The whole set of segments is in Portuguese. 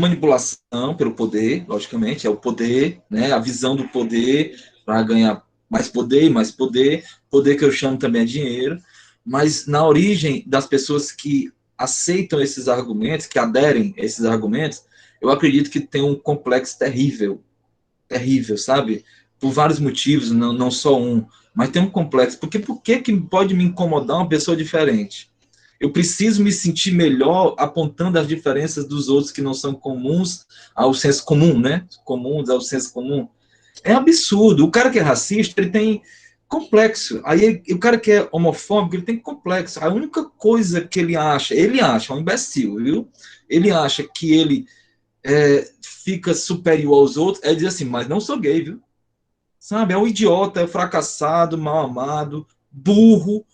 manipulação pelo poder, logicamente, é o poder, né, a visão do poder para ganhar mais poder, poder que eu chamo também é dinheiro, mas na origem das pessoas que aceitam esses argumentos, que aderem a esses argumentos, eu acredito que tem um complexo terrível, terrível, sabe? Por vários motivos, não só um, mas tem um complexo. Porque por que pode me incomodar uma pessoa diferente? Eu preciso me sentir melhor apontando as diferenças dos outros que não são comuns ao senso comum, né? Comuns ao senso comum. É absurdo. O cara que é racista, ele tem complexo. Aí o cara que é homofóbico, ele tem complexo. A única coisa que ele acha, é um imbecil, viu? Ele acha que ele fica superior aos outros, é dizer assim, mas não sou gay, viu? Sabe? É um idiota, é fracassado, mal amado, burro,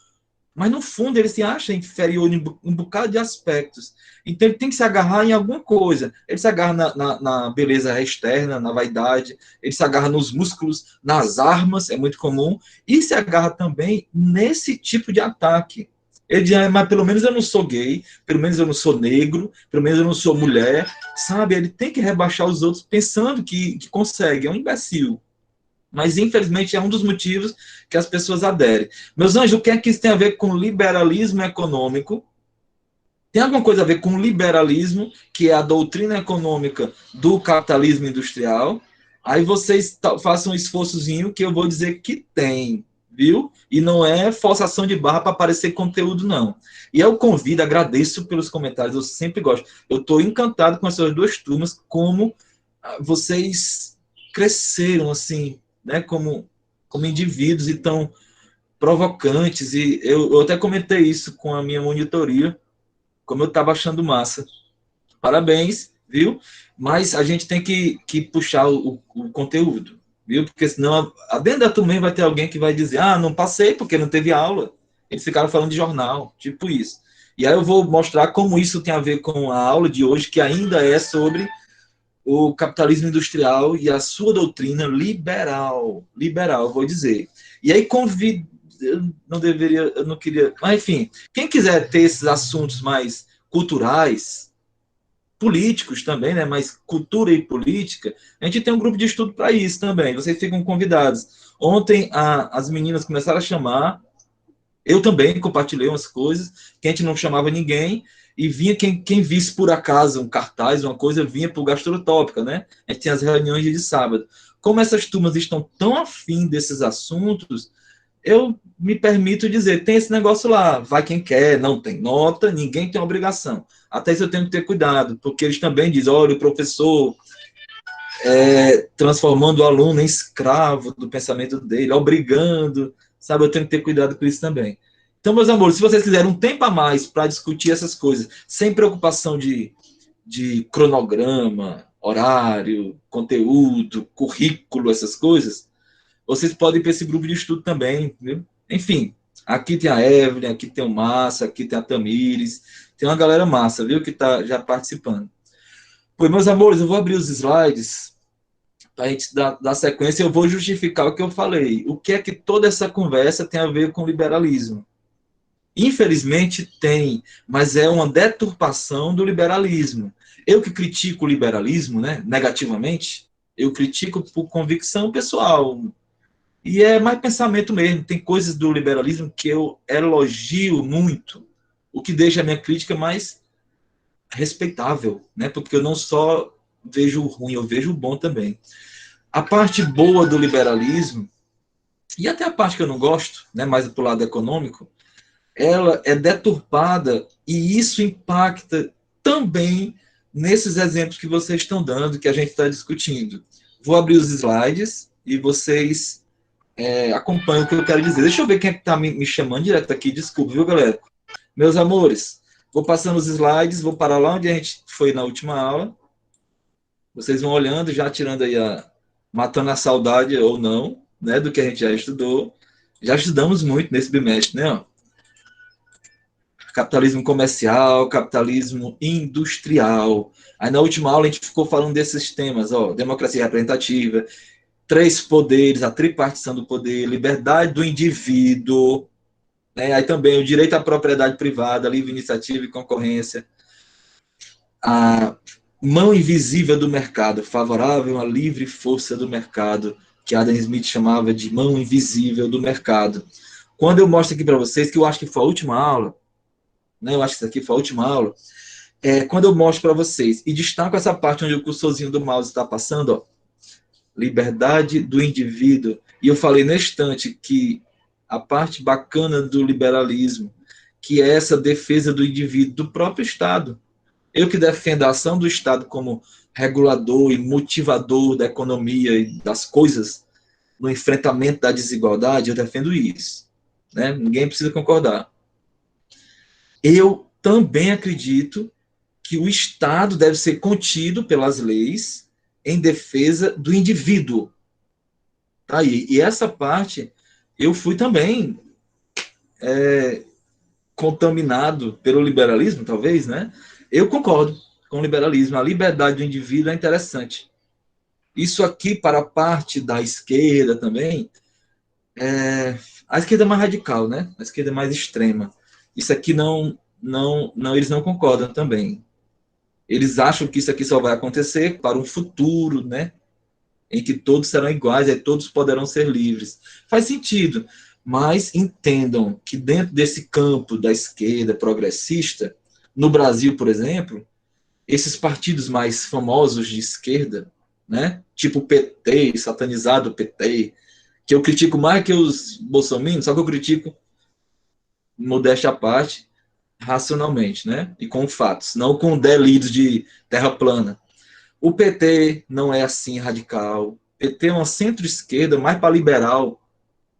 mas no fundo ele se acha inferior em um bocado de aspectos. Então ele tem que se agarrar em alguma coisa. Ele se agarra na beleza externa, na vaidade, ele se agarra nos músculos, nas armas, é muito comum, e se agarra também nesse tipo de ataque. Ele diz, mas pelo menos eu não sou gay, pelo menos eu não sou negro, pelo menos eu não sou mulher, sabe? Ele tem que rebaixar os outros pensando que consegue, é um imbecil. Mas, infelizmente, é um dos motivos que as pessoas aderem. Meus anjos, o que é que isso tem a ver com liberalismo econômico? Tem alguma coisa a ver com liberalismo, que é a doutrina econômica do capitalismo industrial? Aí vocês façam um esforçozinho que eu vou dizer que tem, viu? E não é forçação de barra para aparecer conteúdo, não. E eu convido, agradeço pelos comentários, eu sempre gosto. Eu estou encantado com essas duas turmas, como vocês cresceram, assim, né, como indivíduos e tão provocantes. E eu até comentei isso com a minha monitoria, como eu estava achando massa. Parabéns, viu? Mas a gente tem que puxar o conteúdo, viu? Porque senão, dentro da turma vai ter alguém que vai dizer, não passei porque não teve aula. Eles ficaram falando de jornal, tipo isso. E aí eu vou mostrar como isso tem a ver com a aula de hoje, que ainda é sobre o capitalismo industrial e a sua doutrina liberal, vou dizer. E aí convido, eu não queria, mas enfim, quem quiser ter esses assuntos mais culturais, políticos também, né, mas cultura e política, a gente tem um grupo de estudo para isso também, vocês ficam convidados. Ontem as meninas começaram a chamar, eu também compartilhei umas coisas, que a gente não chamava ninguém, e vinha quem visse por acaso um cartaz, uma coisa, vinha para o Gastrotópica, né? A gente tinha as reuniões de sábado. Como essas turmas estão tão afim desses assuntos, eu me permito dizer, tem esse negócio lá, vai quem quer, não tem nota, ninguém tem obrigação. Até isso eu tenho que ter cuidado, porque eles também dizem, olha, o professor transformando o aluno em escravo do pensamento dele, obrigando, sabe? Eu tenho que ter cuidado com isso também. Então, meus amores, se vocês quiserem um tempo a mais para discutir essas coisas, sem preocupação de cronograma, horário, conteúdo, currículo, essas coisas, vocês podem ir para esse grupo de estudo também, viu? Enfim, aqui tem a Evelyn, aqui tem o Massa, aqui tem a Tamires, tem uma galera massa, viu, que está já participando. Pois, meus amores, eu vou abrir os slides para a gente dar sequência, eu vou justificar o que eu falei. O que é que toda essa conversa tem a ver com liberalismo? Infelizmente tem, mas é uma deturpação do liberalismo. Eu que critico o liberalismo, né, negativamente, eu critico por convicção pessoal. E é mais pensamento mesmo. Tem coisas do liberalismo que eu elogio muito, o que deixa a minha crítica mais respeitável, né? Porque eu não só vejo o ruim, eu vejo o bom também. A parte boa do liberalismo, e até a parte que eu não gosto, né, mais do lado econômico, ela é deturpada e isso impacta também nesses exemplos que vocês estão dando, que a gente está discutindo. Vou abrir os slides e vocês acompanham o que eu quero dizer. Deixa eu ver quem é que está me chamando direto aqui. Desculpa, viu, galera? Meus amores, vou passando os slides, vou parar lá onde a gente foi na última aula. Vocês vão olhando, já tirando aí matando a saudade ou não, né, do que a gente já estudou. Já estudamos muito nesse bimestre, né? Ó. Capitalismo comercial, capitalismo industrial. Aí na última aula a gente ficou falando desses temas, ó, democracia representativa, três poderes, a tripartição do poder, liberdade do indivíduo, né? Aí também o direito à propriedade privada, livre iniciativa e concorrência, a mão invisível do mercado, favorável à livre força do mercado, que Adam Smith chamava de mão invisível do mercado. Quando eu mostro aqui para vocês, que eu acho que foi a última aula, né, eu acho que isso aqui foi a última aula, quando eu mostro para vocês, e destaco essa parte onde o cursorzinho do mouse está passando, ó, liberdade do indivíduo, e eu falei no instante que a parte bacana do liberalismo, que é essa defesa do indivíduo, do próprio Estado. Eu que defendo a ação do Estado como regulador e motivador da economia e das coisas no enfrentamento da desigualdade, eu defendo isso. Né? Ninguém precisa concordar. Eu também acredito que o Estado deve ser contido pelas leis em defesa do indivíduo. Tá aí. E essa parte eu fui também contaminado pelo liberalismo, talvez, né? Eu concordo com o liberalismo. A liberdade do indivíduo é interessante. Isso aqui, para a parte da esquerda também, a esquerda é mais radical, né? A esquerda é mais extrema. Isso aqui eles não concordam também. Eles acham que isso aqui só vai acontecer para um futuro, né? Em que todos serão iguais, e todos poderão ser livres. Faz sentido, mas entendam que dentro desse campo da esquerda progressista, no Brasil, por exemplo, esses partidos mais famosos de esquerda, né? Tipo o PT, satanizado PT, que eu critico mais que os bolsominions, só que eu critico, modéstia à parte, racionalmente, né? E com fatos, não com delírios de terra plana. O PT não é assim radical. O PT é uma centro-esquerda mais para liberal,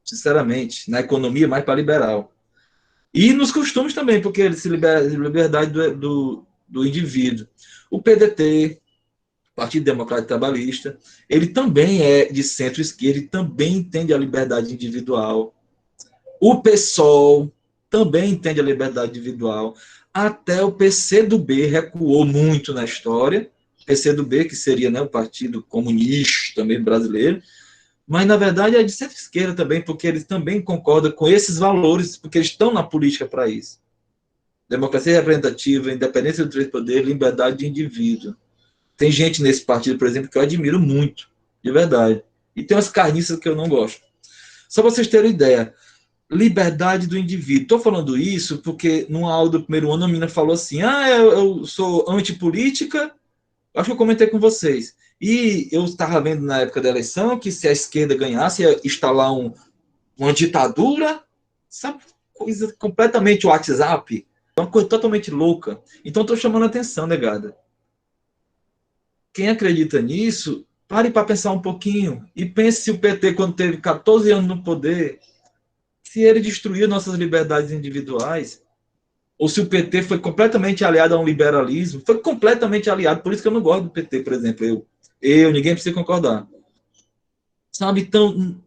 sinceramente. Na economia, mais para liberal. E nos costumes também, porque ele se liberdade do indivíduo. O PDT, Partido Democrático Trabalhista, ele também é de centro-esquerda e também entende a liberdade individual. O PSOL também entende a liberdade individual. Até o PCdoB recuou muito na história. PCdoB, que seria, né, o Partido Comunista também brasileiro, mas na verdade é de centro-esquerda também, porque eles também concordam com esses valores, porque eles estão na política para isso. Democracia representativa, independência dos três poderes, liberdade de indivíduo. Tem gente nesse partido, por exemplo, que eu admiro muito, de verdade. E tem umas carniças que eu não gosto. Só para vocês terem ideia, liberdade do indivíduo. Estou falando isso porque numa aula do primeiro ano a menina falou assim, eu sou antipolítica, acho que eu comentei com vocês. E eu estava vendo na época da eleição que se a esquerda ganhasse, ia instalar uma ditadura, sabe? Coisa completamente WhatsApp, uma coisa totalmente louca. Então estou chamando a atenção, negada. Quem acredita nisso, pare para pensar um pouquinho e pense se o PT, quando teve 14 anos no poder, se ele destruiu nossas liberdades individuais, ou se o PT foi completamente aliado a um liberalismo, foi completamente aliado, por isso que eu não gosto do PT, por exemplo, ninguém precisa concordar. Sabe, então,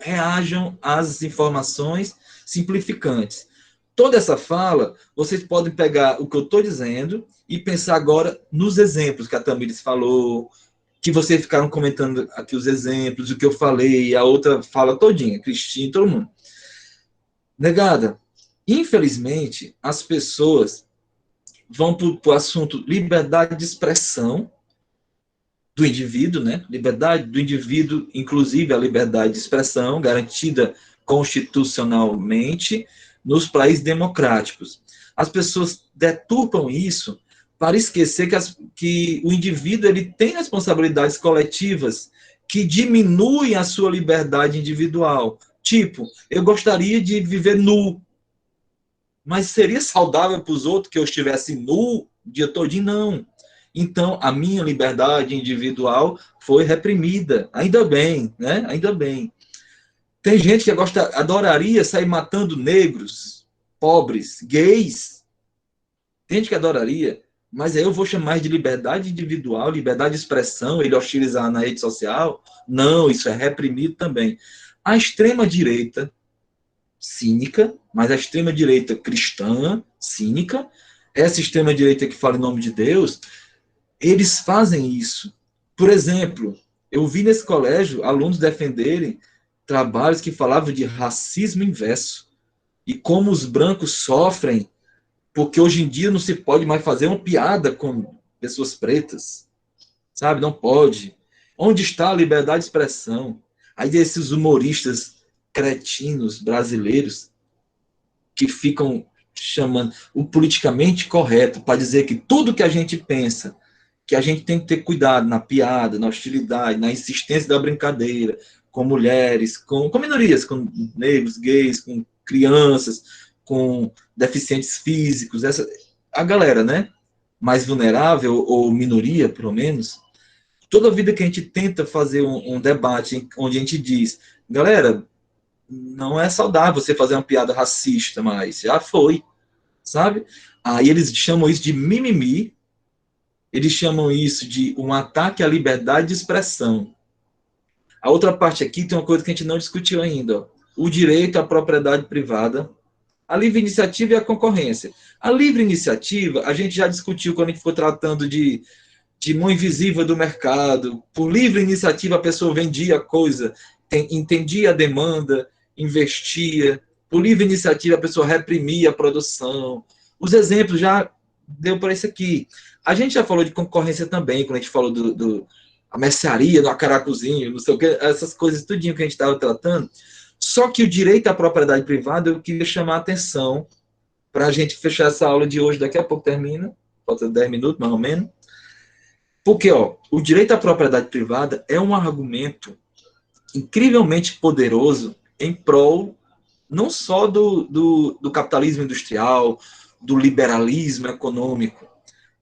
reajam às informações simplificantes. Toda essa fala, vocês podem pegar o que eu estou dizendo e pensar agora nos exemplos que a Tamires falou, que vocês ficaram comentando aqui os exemplos, o que eu falei, a outra fala todinha, Cristina, todo mundo. Negada, infelizmente, as pessoas vão para o assunto liberdade de expressão do indivíduo, né? Liberdade do indivíduo, inclusive a liberdade de expressão, garantida constitucionalmente nos países democráticos. As pessoas deturpam isso para esquecer que o indivíduo ele tem responsabilidades coletivas que diminuem a sua liberdade individual. Tipo, eu gostaria de viver nu, mas seria saudável para os outros que eu estivesse nu o dia todinho? Não. Então, a minha liberdade individual foi reprimida. Ainda bem, né? Ainda bem. Tem gente que adoraria sair matando negros, pobres, gays. Tem gente que adoraria, mas aí eu vou chamar de liberdade individual, liberdade de expressão, ele hostilizar na rede social. Não, isso é reprimido também. A extrema-direita, cínica, mas a extrema-direita cristã, cínica, essa extrema-direita que fala em nome de Deus, eles fazem isso. Por exemplo, eu vi nesse colégio alunos defenderem trabalhos que falavam de racismo inverso e como os brancos sofrem, porque hoje em dia não se pode mais fazer uma piada com pessoas pretas, sabe? Não pode. Onde está a liberdade de expressão? Aí esses humoristas cretinos brasileiros que ficam chamando o politicamente correto para dizer que tudo que a gente pensa, que a gente tem que ter cuidado na piada, na hostilidade, na insistência da brincadeira, com mulheres, com minorias, com negros, gays, com crianças, com deficientes físicos, a galera, né? Mais vulnerável, ou minoria, pelo menos. Toda vida que a gente tenta fazer um debate onde a gente diz, galera, não é saudável você fazer uma piada racista, mas já foi, sabe? Aí eles chamam isso de mimimi, eles chamam isso de um ataque à liberdade de expressão. A outra parte aqui tem uma coisa que a gente não discutiu ainda, ó. O direito à propriedade privada, a livre iniciativa e a concorrência. A livre iniciativa, a gente já discutiu quando a gente foi tratando de mão invisível do mercado. Por livre iniciativa, a pessoa vendia coisa, entendia a demanda, investia. Por livre iniciativa, a pessoa reprimia a produção. Os exemplos já deu para isso aqui. A gente já falou de concorrência também, quando a gente falou a mercearia, do acaracuzinho, não sei o que, essas coisas, tudinho que a gente estava tratando. Só que o direito à propriedade privada, eu queria chamar a atenção para a gente fechar essa aula de hoje, daqui a pouco termina, falta 10 minutos, mais ou menos. Porque, ó, o direito à propriedade privada é um argumento incrivelmente poderoso em prol não só do capitalismo industrial, do liberalismo econômico,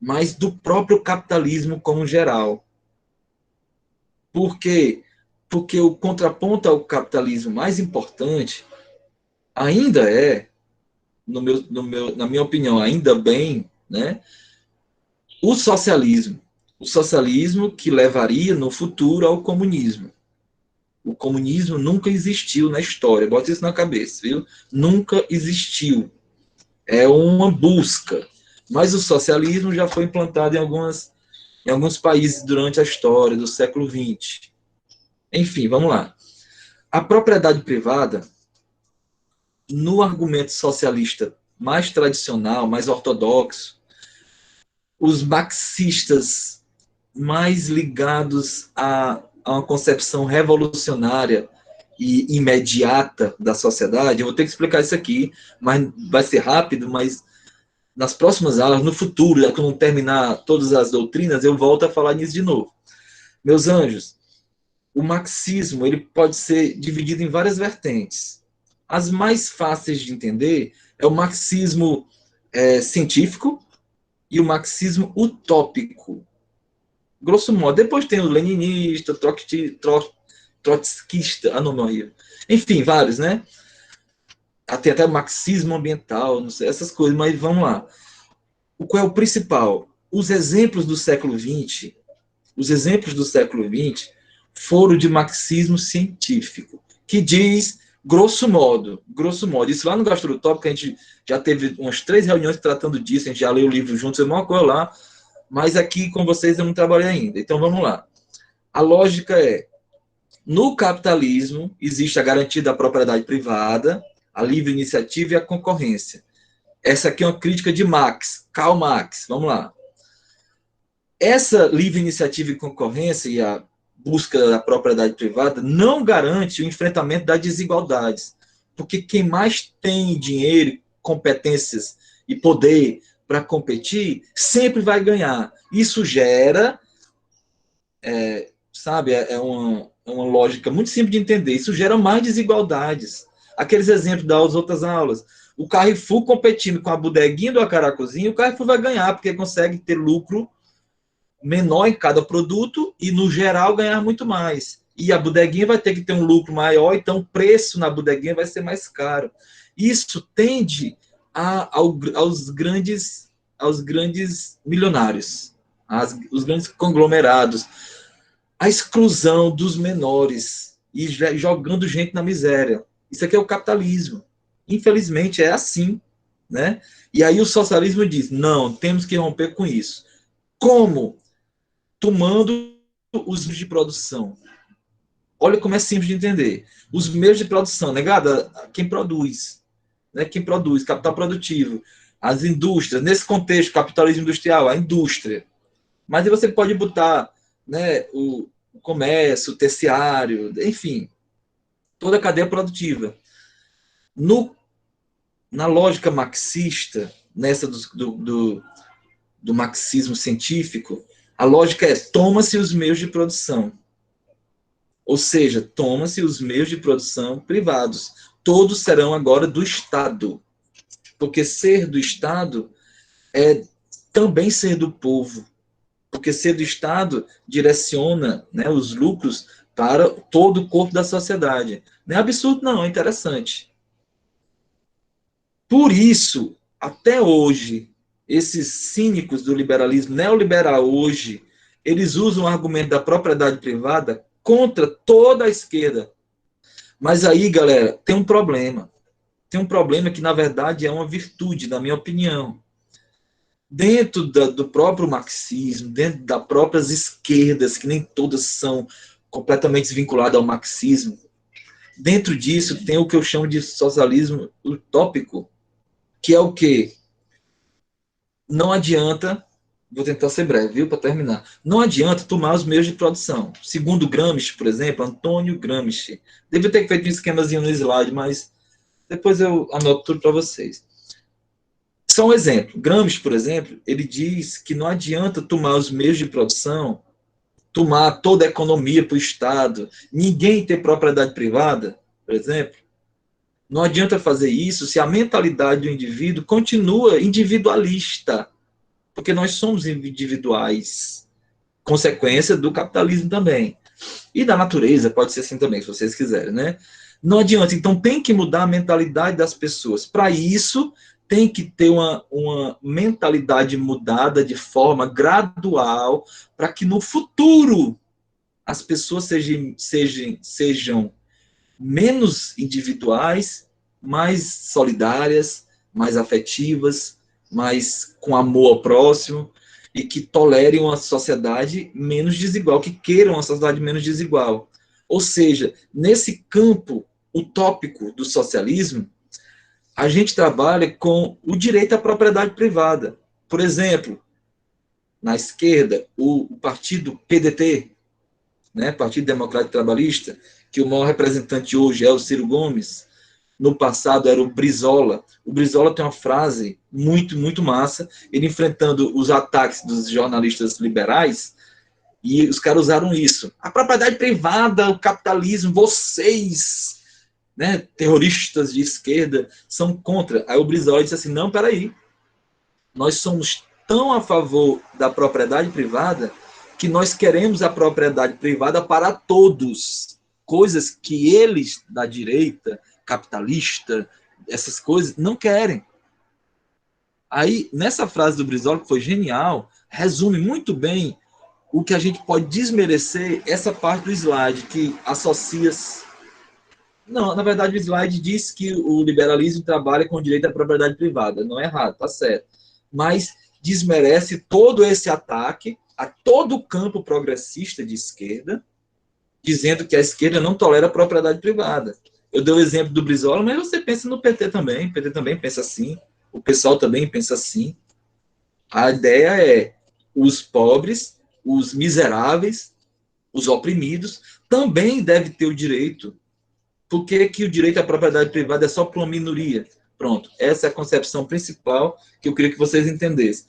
mas do próprio capitalismo como geral. Por quê? Porque o contraponto ao capitalismo mais importante ainda é, na minha opinião, ainda bem, né, o socialismo. O socialismo que levaria no futuro ao comunismo. O comunismo nunca existiu na história, bota isso na cabeça, viu? Nunca existiu. É uma busca. Mas o socialismo já foi implantado em alguns países durante a história do século XX. Enfim, vamos lá. A propriedade privada, no argumento socialista mais tradicional, mais ortodoxo, os marxistas mais ligados a uma concepção revolucionária e imediata da sociedade, eu vou ter que explicar isso aqui, mas vai ser rápido, mas nas próximas aulas, no futuro, quando terminar todas as doutrinas, eu volto a falar nisso de novo. Meus anjos, o marxismo ele pode ser dividido em várias vertentes. As mais fáceis de entender é o marxismo científico e o marxismo utópico. Grosso modo. Depois tem o leninista, trotskista, enfim, vários, né? Tem até o marxismo ambiental, não sei, essas coisas, mas vamos lá. Qual é o principal? Os exemplos do século XX, foram de marxismo científico, que diz, grosso modo, isso lá no Gastrotópico, a gente já teve umas 3 reuniões tratando disso, a gente já leu o livro juntos, é uma coisa lá, mas aqui com vocês eu não trabalhei ainda. Então vamos lá. A lógica é, no capitalismo existe a garantia da propriedade privada, a livre iniciativa e a concorrência. Essa aqui é uma crítica de Karl Marx, vamos lá. Essa livre iniciativa e concorrência e a busca da propriedade privada não garante o enfrentamento das desigualdades, porque quem mais tem dinheiro, competências e poder para competir, sempre vai ganhar. Isso gera, uma lógica muito simples de entender, isso gera mais desigualdades. Aqueles exemplos das outras aulas, o Carrefour competindo com a bodeguinha do Acaracuzinho, o Carrefour vai ganhar, porque consegue ter lucro menor em cada produto e, no geral, ganhar muito mais. E a bodeguinha vai ter que ter um lucro maior, então o preço na bodeguinha vai ser mais caro. Isso tende aos grandes milionários, os grandes conglomerados, a exclusão dos menores e jogando gente na miséria. Isso aqui é o capitalismo. Infelizmente, é assim, né? E aí o socialismo diz, não, temos que romper com isso. Como? Tomando os meios de produção. Olha como é simples de entender. Os meios de produção, negada, quem produz, né? Quem capital produtivo, as indústrias, nesse contexto, capitalismo industrial, a indústria. Mas aí você pode botar, né, o comércio, o terciário, enfim, toda a cadeia produtiva. Na lógica marxista, nessa do marxismo científico, a lógica é toma-se os meios de produção. Ou seja, toma-se os meios de produção privados. Todos serão agora do Estado. Porque ser do Estado é também ser do povo. Porque ser do Estado direciona, né, os lucros para todo o corpo da sociedade. Não é absurdo, não, é interessante. Por isso, até hoje, esses cínicos do liberalismo neoliberal hoje, eles usam o argumento da propriedade privada contra toda a esquerda. Mas aí, galera, tem um problema. Tem um problema que, na verdade, é uma virtude, na minha opinião. Dentro do próprio marxismo, dentro das próprias esquerdas, que nem todas são completamente vinculadas ao marxismo, dentro disso tem o que eu chamo de socialismo utópico, que é o quê? Não adianta, vou tentar ser breve, viu, para terminar. Não adianta tomar os meios de produção. Segundo Gramsci, por exemplo, Antônio Gramsci. Devia ter feito um esquemazinho no slide, mas depois eu anoto tudo para vocês. Só um exemplo. Gramsci, por exemplo, ele diz que não adianta tomar os meios de produção, tomar toda a economia para o Estado, ninguém ter propriedade privada, por exemplo. Não adianta fazer isso se a mentalidade do indivíduo continua individualista, porque nós somos individuais, consequência do capitalismo também. E da natureza, pode ser assim também, se vocês quiserem, né? Não adianta, então tem que mudar a mentalidade das pessoas. Para isso, tem que ter uma mentalidade mudada de forma gradual, para que no futuro as pessoas sejam menos individuais, mais solidárias, mais afetivas, mais com amor ao próximo, e que tolerem uma sociedade menos desigual, que queiram uma sociedade menos desigual. Ou seja, nesse campo utópico do socialismo, a gente trabalha com o direito à propriedade privada. Por exemplo, na esquerda, o partido PDT, né, Partido Democrático Trabalhista, que o maior representante hoje é o Ciro Gomes, no passado era o Brizola. O Brizola tem uma frase muito, muito massa, ele enfrentando os ataques dos jornalistas liberais, e os caras usaram isso. A propriedade privada, o capitalismo, vocês, né, terroristas de esquerda, são contra. Aí o Brizola disse assim, não, peraí, nós somos tão a favor da propriedade privada que nós queremos a propriedade privada para todos. Coisas que eles, da direita, capitalista, essas coisas, não querem. Aí, nessa frase do Brizola, que foi genial, resume muito bem o que a gente pode desmerecer essa parte do slide, que associa... Não, na verdade, o slide diz que o liberalismo trabalha com o direito à propriedade privada. Não é errado, tá certo. Mas desmerece todo esse ataque a todo o campo progressista de esquerda, dizendo que a esquerda não tolera a propriedade privada. Eu dei o exemplo do Brizola, mas você pensa no PT também. O PT também pensa assim. O pessoal também pensa assim. A ideia é os pobres, os miseráveis, os oprimidos, também devem ter o direito. Por que o direito à propriedade privada é só para uma minoria? Pronto, essa é a concepção principal que eu queria que vocês entendessem.